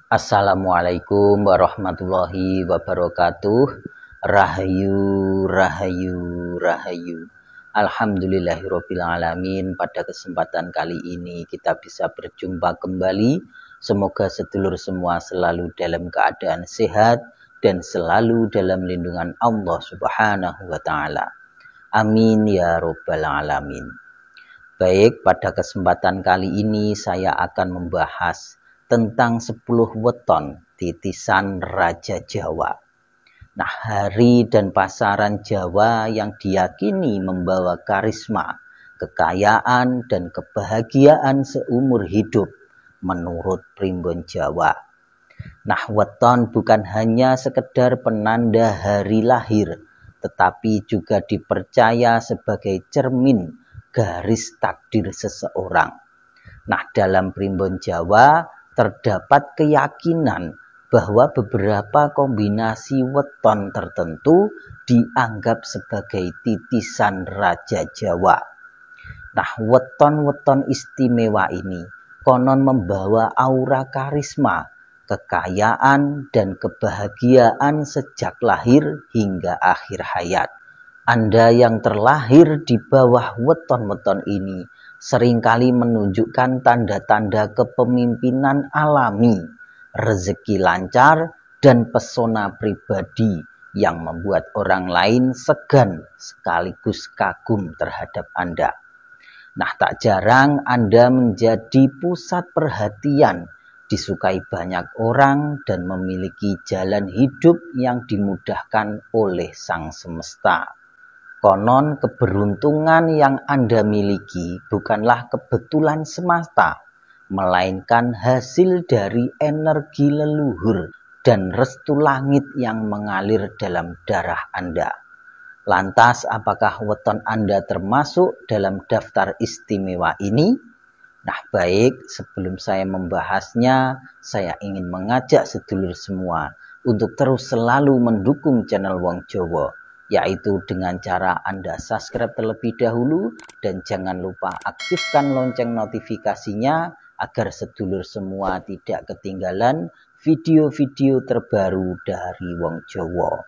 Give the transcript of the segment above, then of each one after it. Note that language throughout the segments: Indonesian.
Assalamualaikum warahmatullahi wabarakatuh. Rahayu, rahayu, rahayu. Alhamdulillahirabbil alamin. Pada kesempatan kali ini kita bisa berjumpa kembali. Semoga sedulur semua selalu dalam keadaan sehat dan selalu dalam lindungan Allah Subhanahu wa taala. Amin ya rabbal alamin. Baik, pada kesempatan kali ini saya akan membahas tentang 10 weton titisan Raja Jawa. Nah, hari dan pasaran Jawa yang diyakini membawa karisma, kekayaan, dan kebahagiaan seumur hidup menurut Primbon Jawa. Nah, weton bukan hanya sekedar penanda hari lahir, tetapi juga dipercaya sebagai cermin garis takdir seseorang. Nah, dalam Primbon Jawa terdapat keyakinan bahwa beberapa kombinasi weton tertentu dianggap sebagai titisan Raja Jawa. Nah, weton-weton istimewa ini konon membawa aura karisma, kekayaan, dan kebahagiaan sejak lahir hingga akhir hayat. Anda yang terlahir di bawah weton-weton ini seringkali menunjukkan tanda-tanda kepemimpinan alami, rezeki lancar, dan pesona pribadi yang membuat orang lain segan sekaligus kagum terhadap Anda. Nah, tak jarang Anda menjadi pusat perhatian, disukai banyak orang, dan memiliki jalan hidup yang dimudahkan oleh Sang Semesta. Konon keberuntungan yang Anda miliki bukanlah kebetulan semata, melainkan hasil dari energi leluhur dan restu langit yang mengalir dalam darah Anda. Lantas, apakah weton Anda termasuk dalam daftar istimewa ini? Nah, baik, sebelum saya membahasnya, saya ingin mengajak sedulur semua untuk terus selalu mendukung channel Wong Jowo, yaitu dengan cara Anda subscribe terlebih dahulu dan jangan lupa aktifkan lonceng notifikasinya agar sedulur semua tidak ketinggalan video-video terbaru dari Wong Jowo.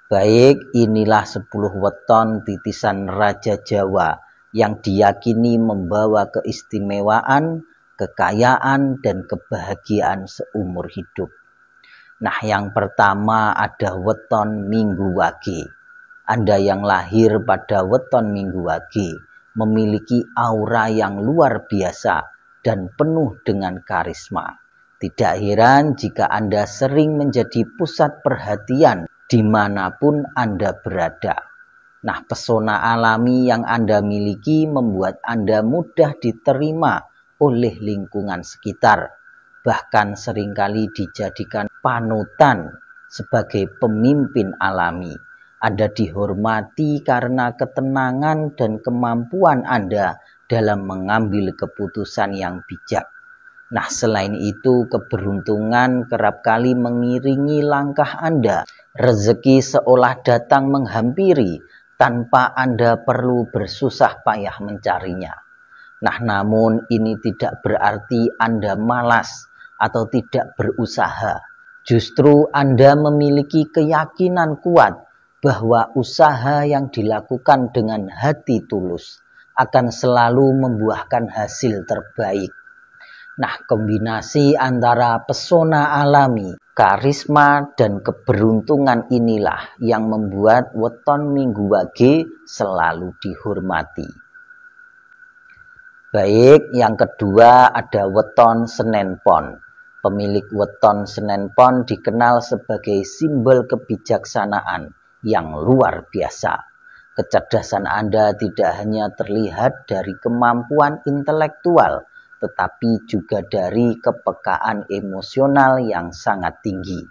Baik, inilah 10 weton titisan Raja Jawa yang diyakini membawa keistimewaan, kekayaan, dan kebahagiaan seumur hidup. Nah, yang pertama ada weton Minggu Wage. Anda yang lahir pada weton Minggu Wage memiliki aura yang luar biasa dan penuh dengan karisma. Tidak heran jika Anda sering menjadi pusat perhatian dimanapun Anda berada. Nah, pesona alami yang Anda miliki membuat Anda mudah diterima oleh lingkungan sekitar. Bahkan seringkali dijadikan panutan sebagai pemimpin alami. Anda dihormati karena ketenangan dan kemampuan Anda dalam mengambil keputusan yang bijak. Nah, selain itu, keberuntungan kerap kali mengiringi langkah Anda. Rezeki seolah datang menghampiri tanpa Anda perlu bersusah payah mencarinya. Nah, namun ini tidak berarti Anda malas atau tidak berusaha. Justru Anda memiliki keyakinan kuat bahwa usaha yang dilakukan dengan hati tulus akan selalu membuahkan hasil terbaik. Nah, kombinasi antara pesona alami, karisma, dan keberuntungan inilah yang membuat weton Minggu Wage selalu dihormati. Baik, yang kedua ada weton Senen Pon. Pemilik weton Senen Pon dikenal sebagai simbol kebijaksanaan yang luar biasa. Kecerdasan Anda tidak hanya terlihat dari kemampuan intelektual, tetapi juga dari kepekaan emosional yang sangat tinggi.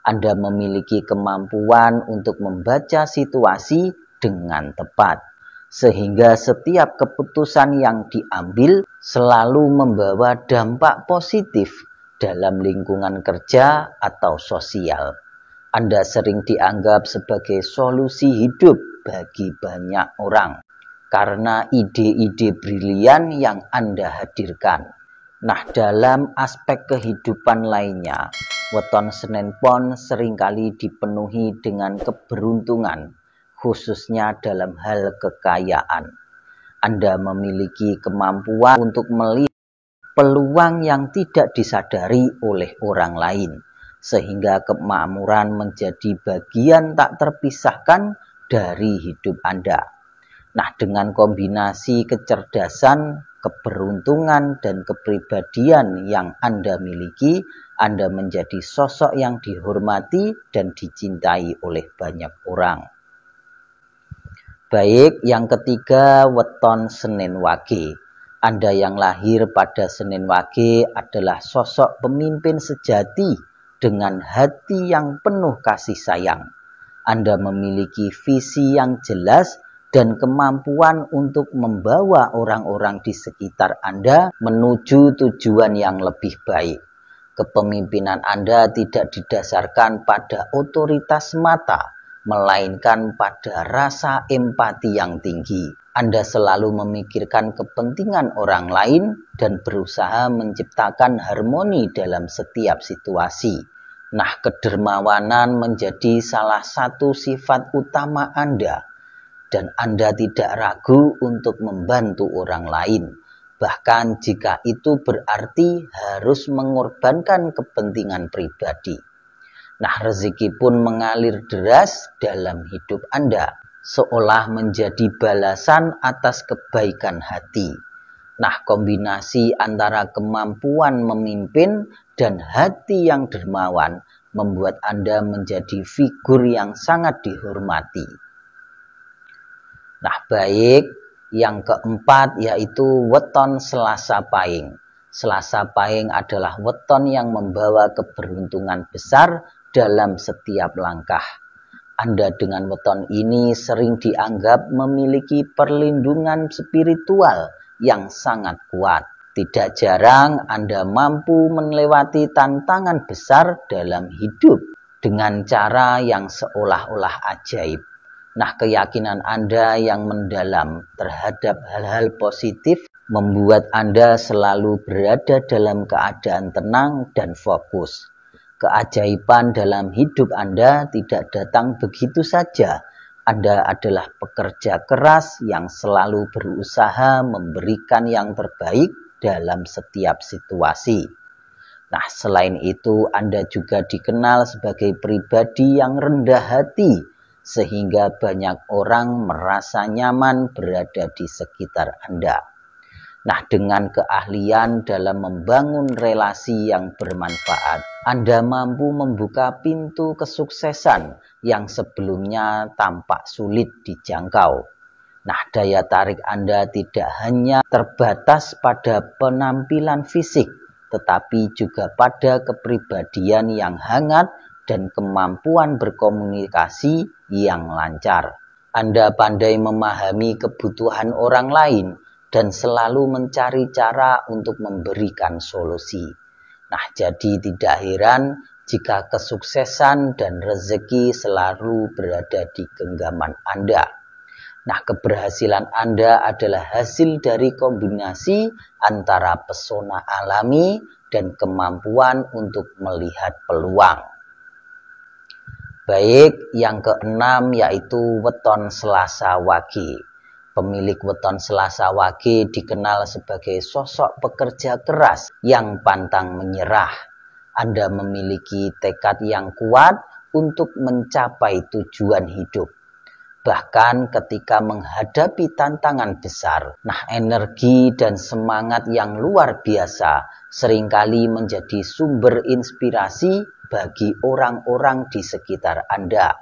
Anda memiliki kemampuan untuk membaca situasi dengan tepat, sehingga setiap keputusan yang diambil selalu membawa dampak positif dalam lingkungan kerja atau sosial. Anda sering dianggap sebagai solusi hidup bagi banyak orang karena ide-ide brilian yang Anda hadirkan. Nah, dalam aspek kehidupan lainnya, weton Senin Pon seringkali dipenuhi dengan keberuntungan, khususnya dalam hal kekayaan. Anda memiliki kemampuan untuk melihat peluang yang tidak disadari oleh orang lain, sehingga kemakmuran menjadi bagian tak terpisahkan dari hidup Anda. Nah, dengan kombinasi kecerdasan, keberuntungan, dan kepribadian yang Anda miliki, Anda menjadi sosok yang dihormati dan dicintai oleh banyak orang. Baik, yang ketiga, weton Senin Wage. Anda yang lahir pada Senin Wage adalah sosok pemimpin sejati dengan hati yang penuh kasih sayang. Anda memiliki visi yang jelas dan kemampuan untuk membawa orang-orang di sekitar Anda menuju tujuan yang lebih baik. Kepemimpinan Anda tidak didasarkan pada otoritas semata, melainkan pada rasa empati yang tinggi. Anda selalu memikirkan kepentingan orang lain dan berusaha menciptakan harmoni dalam setiap situasi. Nah, kedermawanan menjadi salah satu sifat utama Anda, dan Anda tidak ragu untuk membantu orang lain, bahkan jika itu berarti harus mengorbankan kepentingan pribadi. Nah, rezeki pun mengalir deras dalam hidup Anda, seolah menjadi balasan atas kebaikan hati. Nah, kombinasi antara kemampuan memimpin dan hati yang dermawan membuat Anda menjadi figur yang sangat dihormati. Nah, baik, yang keempat yaitu weton Selasa Pahing. Selasa Pahing adalah weton yang membawa keberuntungan besar dalam setiap langkah. Anda dengan weton ini sering dianggap memiliki perlindungan spiritual yang sangat kuat. Tidak jarang Anda mampu melewati tantangan besar dalam hidup dengan cara yang seolah-olah ajaib. Nah, keyakinan Anda yang mendalam terhadap hal-hal positif membuat Anda selalu berada dalam keadaan tenang dan fokus. Keajaiban dalam hidup Anda tidak datang begitu saja. Anda adalah pekerja keras yang selalu berusaha memberikan yang terbaik dalam setiap situasi. Nah, selain itu Anda juga dikenal sebagai pribadi yang rendah hati, sehingga banyak orang merasa nyaman berada di sekitar Anda. Nah, dengan keahlian dalam membangun relasi yang bermanfaat, Anda mampu membuka pintu kesuksesan yang sebelumnya tampak sulit dijangkau. Nah, daya tarik Anda tidak hanya terbatas pada penampilan fisik, tetapi juga pada kepribadian yang hangat dan kemampuan berkomunikasi yang lancar. Anda pandai memahami kebutuhan orang lain dan selalu mencari cara untuk memberikan solusi. Nah, jadi tidak heran jika kesuksesan dan rezeki selalu berada di genggaman Anda. Nah, keberhasilan Anda adalah hasil dari kombinasi antara pesona alami dan kemampuan untuk melihat peluang. Baik, yang keenam yaitu weton Selasa Wage. Pemilik weton Selasa Wage dikenal sebagai sosok pekerja keras yang pantang menyerah. Anda memiliki tekad yang kuat untuk mencapai tujuan hidup. Bahkan ketika menghadapi tantangan besar, nah, energi dan semangat yang luar biasa seringkali menjadi sumber inspirasi bagi orang-orang di sekitar Anda.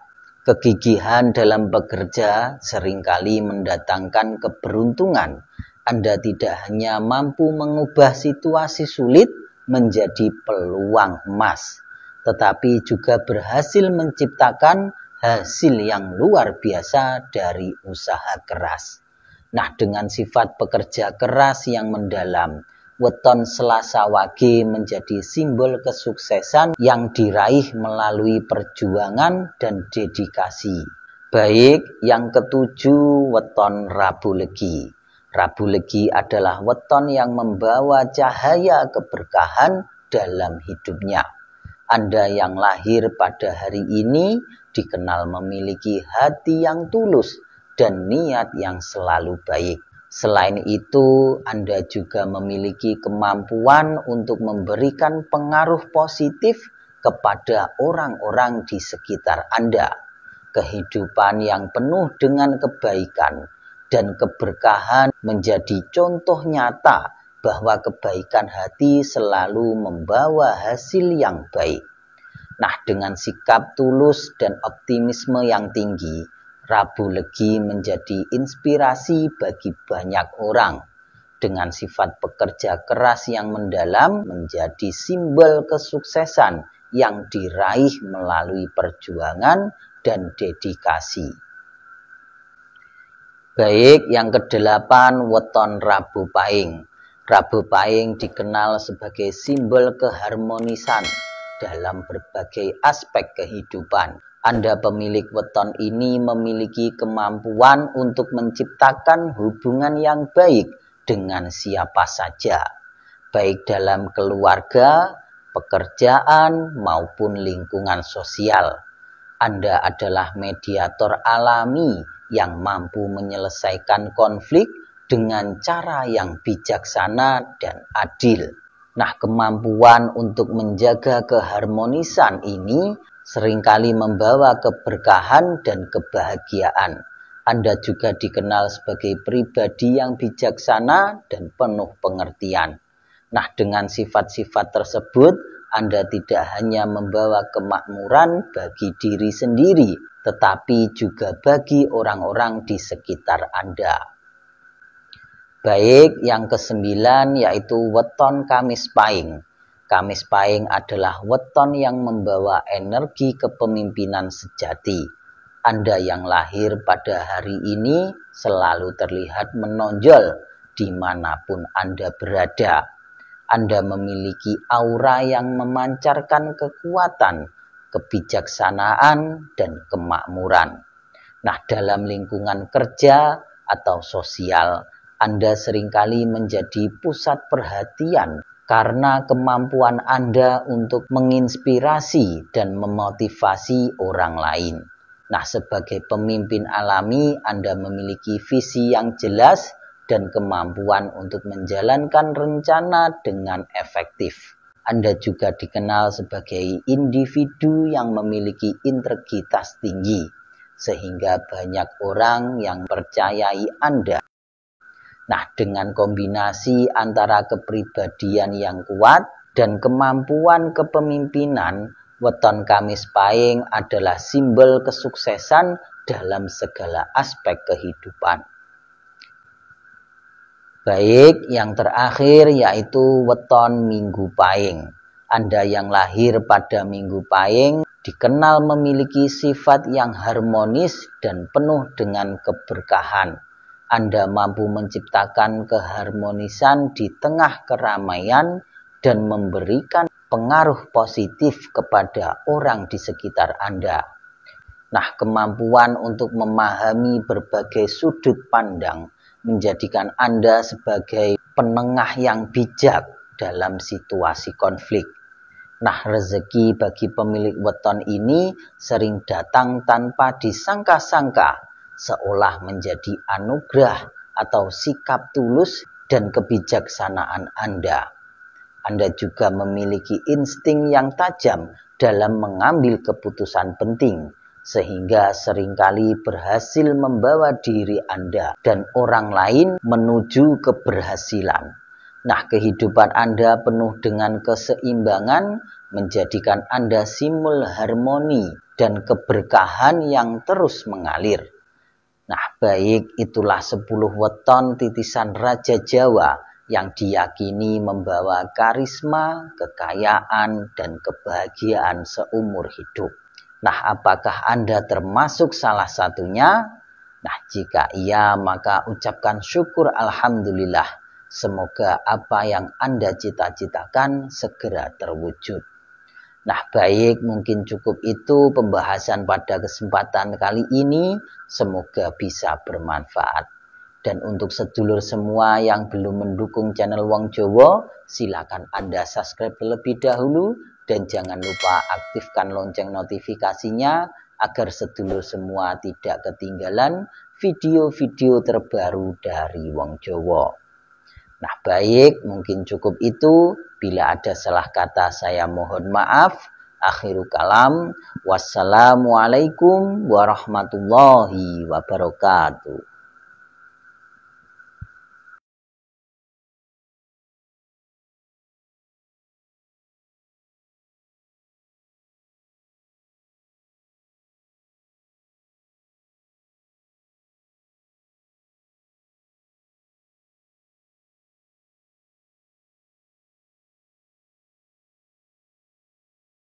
Kegigihan dalam bekerja seringkali mendatangkan keberuntungan. Anda tidak hanya mampu mengubah situasi sulit menjadi peluang emas, tetapi juga berhasil menciptakan hasil yang luar biasa dari usaha keras. Nah, dengan sifat pekerja keras yang mendalam, weton Selasa Wage menjadi simbol kesuksesan yang diraih melalui perjuangan dan dedikasi. Baik, yang ketujuh weton Rabu Legi. Rabu Legi adalah weton yang membawa cahaya keberkahan dalam hidupnya. Anda yang lahir pada hari ini dikenal memiliki hati yang tulus dan niat yang selalu baik. Selain itu, Anda juga memiliki kemampuan untuk memberikan pengaruh positif kepada orang-orang di sekitar Anda. Kehidupan yang penuh dengan kebaikan dan keberkahan menjadi contoh nyata bahwa kebaikan hati selalu membawa hasil yang baik. Nah, dengan sikap tulus dan optimisme yang tinggi, Rabu Legi menjadi inspirasi bagi banyak orang. Dengan sifat pekerja keras yang mendalam menjadi simbol kesuksesan yang diraih melalui perjuangan dan dedikasi. Baik, yang ke-8, weton Rabu Pahing. Rabu Pahing dikenal sebagai simbol keharmonisan dalam berbagai aspek kehidupan. Anda pemilik weton ini memiliki kemampuan untuk menciptakan hubungan yang baik dengan siapa saja, baik dalam keluarga, pekerjaan, maupun lingkungan sosial. Anda adalah mediator alami yang mampu menyelesaikan konflik dengan cara yang bijaksana dan adil. Nah, kemampuan untuk menjaga keharmonisan ini seringkali membawa keberkahan dan kebahagiaan. Anda juga dikenal sebagai pribadi yang bijaksana dan penuh pengertian. Nah, dengan sifat-sifat tersebut, Anda tidak hanya membawa kemakmuran bagi diri sendiri, tetapi juga bagi orang-orang di sekitar Anda. Baik, yang ke-9 yaitu weton Kamis Pahing. Kamis Pahing adalah weton yang membawa energi kepemimpinan sejati. Anda yang lahir pada hari ini selalu terlihat menonjol dimanapun Anda berada. Anda memiliki aura yang memancarkan kekuatan, kebijaksanaan, dan kemakmuran. Nah, dalam lingkungan kerja atau sosial, Anda seringkali menjadi pusat perhatian karena kemampuan Anda untuk menginspirasi dan memotivasi orang lain. Nah, sebagai pemimpin alami, Anda memiliki visi yang jelas dan kemampuan untuk menjalankan rencana dengan efektif. Anda juga dikenal sebagai individu yang memiliki integritas tinggi, sehingga banyak orang yang percayai Anda. Nah, dengan kombinasi antara kepribadian yang kuat dan kemampuan kepemimpinan, weton Kamis Pahing adalah simbol kesuksesan dalam segala aspek kehidupan. Baik, yang terakhir yaitu weton Minggu Pahing. Anda yang lahir pada Minggu Pahing dikenal memiliki sifat yang harmonis dan penuh dengan keberkahan. Anda mampu menciptakan keharmonisan di tengah keramaian dan memberikan pengaruh positif kepada orang di sekitar Anda. Nah, kemampuan untuk memahami berbagai sudut pandang menjadikan Anda sebagai penengah yang bijak dalam situasi konflik. Nah, rezeki bagi pemilik weton ini sering datang tanpa disangka-sangka, seolah menjadi anugerah atau sikap tulus dan kebijaksanaan Anda. Anda juga memiliki insting yang tajam dalam mengambil keputusan penting, sehingga seringkali berhasil membawa diri Anda dan orang lain menuju keberhasilan. Nah, kehidupan Anda penuh dengan keseimbangan, menjadikan Anda simbol harmoni dan keberkahan yang terus mengalir. Nah, baik, itulah 10 weton titisan Raja Jawa yang diyakini membawa karisma, kekayaan, dan kebahagiaan seumur hidup. Nah, apakah Anda termasuk salah satunya? Nah, jika iya, maka ucapkan syukur alhamdulillah. Semoga apa yang Anda cita-citakan segera terwujud. Nah, baik, mungkin cukup itu pembahasan pada kesempatan kali ini. Semoga bisa bermanfaat. Dan untuk sedulur semua yang belum mendukung channel Wong Jowo, silakan Anda subscribe terlebih dahulu dan jangan lupa aktifkan lonceng notifikasinya agar sedulur semua tidak ketinggalan video-video terbaru dari Wong Jowo. Nah baik, mungkin cukup itu. Bila ada salah kata saya mohon maaf. Akhirul kalam. Wassalamualaikum warahmatullahi wabarakatuh.